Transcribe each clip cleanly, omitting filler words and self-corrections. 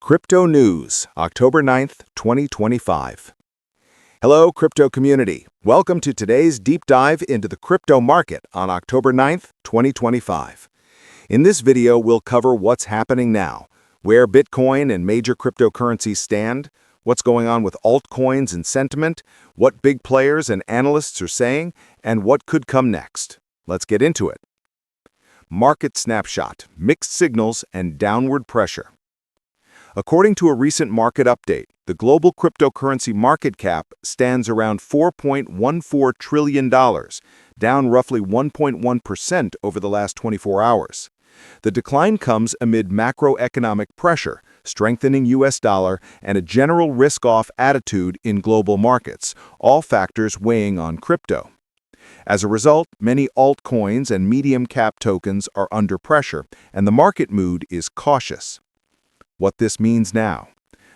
Crypto News, October 9th, 2025. Hello, crypto community. Welcome to today's deep dive into the crypto market on October 9th, 2025. In this video, we'll cover what's happening now, where Bitcoin and major cryptocurrencies stand, what's going on with altcoins and sentiment, what big players and analysts are saying, and what could come next. Let's get into it. Market snapshot, mixed signals, and downward pressure. According to a recent market update, the global cryptocurrency market cap stands around $4.14 trillion, down roughly 1.1% over the last 24 hours. The decline comes amid macroeconomic pressure, strengthening U.S. dollar, and a general risk-off attitude in global markets, all factors weighing on crypto. As a result, many altcoins and medium-cap tokens are under pressure, and the market mood is cautious. What this means now.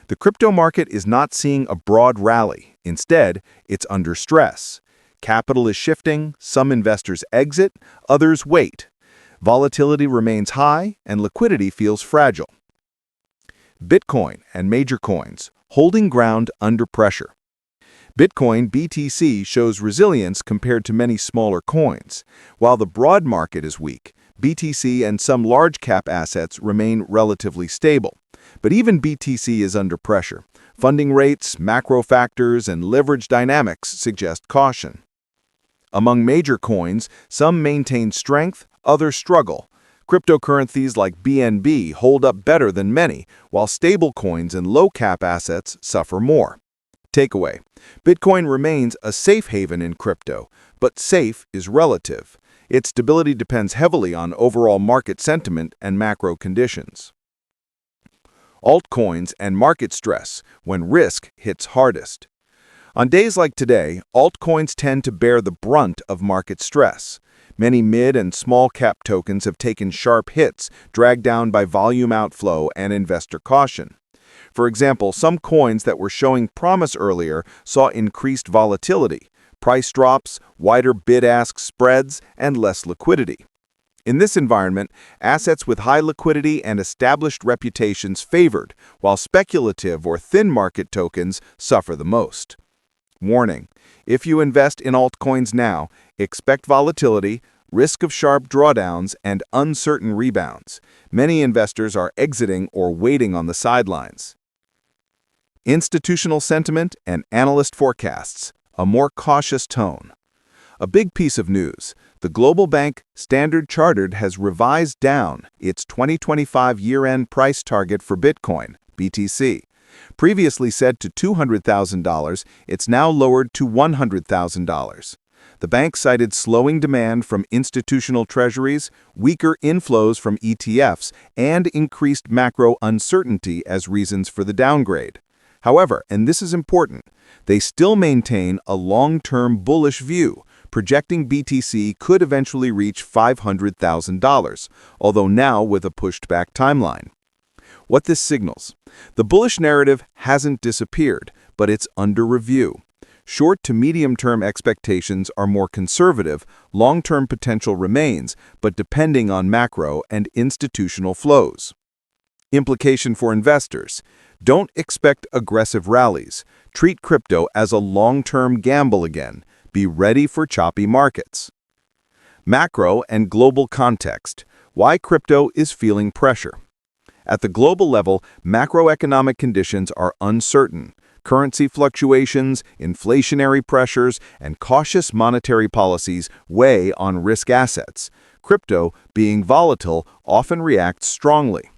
The crypto market is not seeing a broad rally. Instead, it's under stress. Capital is shifting, some investors exit, others wait. Volatility remains high, and liquidity feels fragile. Bitcoin and major coins, holding ground under pressure. Bitcoin BTC shows resilience compared to many smaller coins. While the broad market is weak, BTC and some large-cap assets remain relatively stable. But even BTC is under pressure. Funding rates, macro factors, and leverage dynamics suggest caution. Among major coins, some maintain strength, others struggle. Cryptocurrencies like BNB hold up better than many, while stablecoins and low-cap assets suffer more. Takeaway: Bitcoin remains a safe haven in crypto, but safe is relative. Its stability depends heavily on overall market sentiment and macro conditions. Altcoins and market stress, when risk hits hardest. On days like today, altcoins tend to bear the brunt of market stress. Many mid- and small-cap tokens have taken sharp hits, dragged down by volume outflow and investor caution. For example, some coins that were showing promise earlier saw increased volatility, price drops, wider bid-ask spreads, and less liquidity. In this environment, assets with high liquidity and established reputations favored, while speculative or thin market tokens suffer the most. Warning: if you invest in altcoins now, expect volatility, risk of sharp drawdowns, and uncertain rebounds. Many investors are exiting or waiting on the sidelines. Institutional sentiment and analyst forecasts, a more cautious tone. A big piece of news: the global bank Standard Chartered has revised down its 2025 year-end price target for Bitcoin, BTC. Previously set to $200,000, it's now lowered to $100,000. The bank cited slowing demand from institutional treasuries, weaker inflows from ETFs, and increased macro uncertainty as reasons for the downgrade. However, and this is important, they still maintain a long-term bullish view, projecting BTC could eventually reach $500,000, although now with a pushed-back timeline. What this signals: the bullish narrative hasn't disappeared, but it's under review. Short to medium-term expectations are more conservative, long-term potential remains, but depending on macro and institutional flows. Implication for investors: don't expect aggressive rallies. Treat crypto as a long-term gamble again. Be ready for choppy markets. Macro and global context: why crypto is feeling pressure. At the global level, macroeconomic conditions are uncertain. Currency fluctuations, inflationary pressures, and cautious monetary policies weigh on risk assets. Crypto, being volatile, often reacts strongly.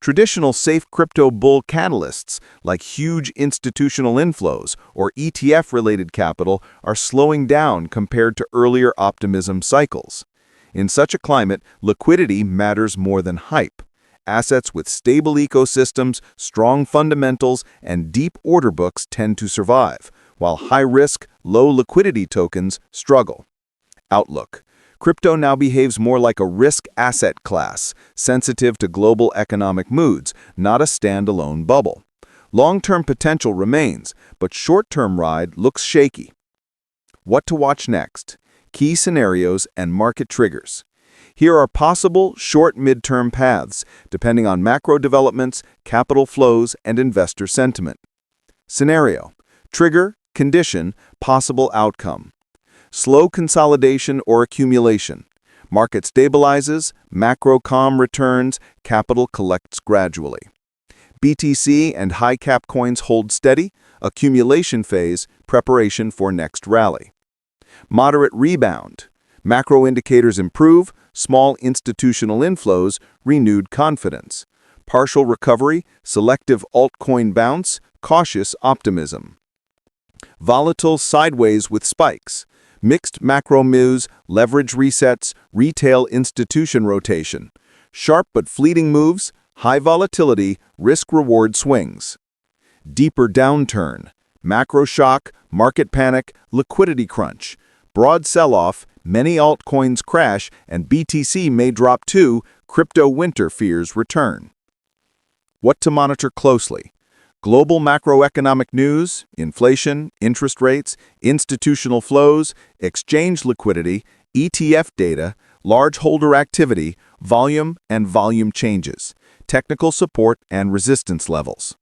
Traditional safe crypto bull catalysts, like huge institutional inflows or ETF-related capital, are slowing down compared to earlier optimism cycles. In such a climate, liquidity matters more than hype. Assets with stable ecosystems, strong fundamentals, and deep order books tend to survive, while high-risk, low-liquidity tokens struggle. Outlook: crypto now behaves more like a risk asset class, sensitive to global economic moods, not a standalone bubble. Long-term potential remains, but short-term ride looks shaky. What to watch next? Key scenarios and market triggers. Here are possible short-midterm paths, depending on macro developments, capital flows, and investor sentiment. Scenario: trigger, condition, possible outcome. Slow consolidation or accumulation. Market stabilizes, macro calm returns, capital collects gradually. BTC and high-cap coins hold steady, accumulation phase, preparation for next rally. Moderate rebound. Macro indicators improve, small institutional inflows, renewed confidence. Partial recovery, selective altcoin bounce, cautious optimism. Volatile sideways with spikes. Mixed macro moves, leverage resets, retail institution rotation. Sharp but fleeting moves, high volatility, risk-reward swings. Deeper downturn. Macro shock, market panic, liquidity crunch. Broad sell-off, many altcoins crash, and BTC may drop too, crypto winter fears return. What to monitor closely? Global macroeconomic news, inflation, interest rates, institutional flows, exchange liquidity, ETF data, large holder activity, volume and volume changes, technical support and resistance levels.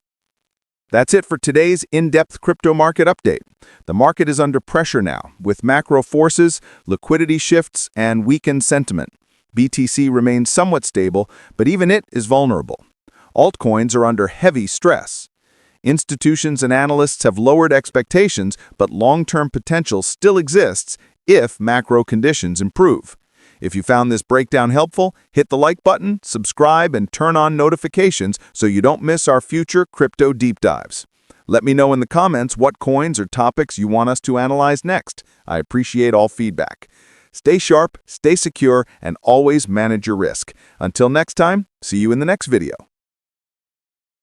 That's it for today's in-depth crypto market update. The market is under pressure now, with macro forces, liquidity shifts, and weakened sentiment. BTC remains somewhat stable, but even it is vulnerable. Altcoins are under heavy stress. Institutions and analysts have lowered expectations, but long-term potential still exists if macro conditions improve. If you found this breakdown helpful, hit the like button, subscribe, and turn on notifications so you don't miss our future crypto deep dives. Let me know in the comments what coins or topics you want us to analyze next. I appreciate all feedback. Stay sharp, stay secure, and always manage your risk. Until next time, see you in the next video.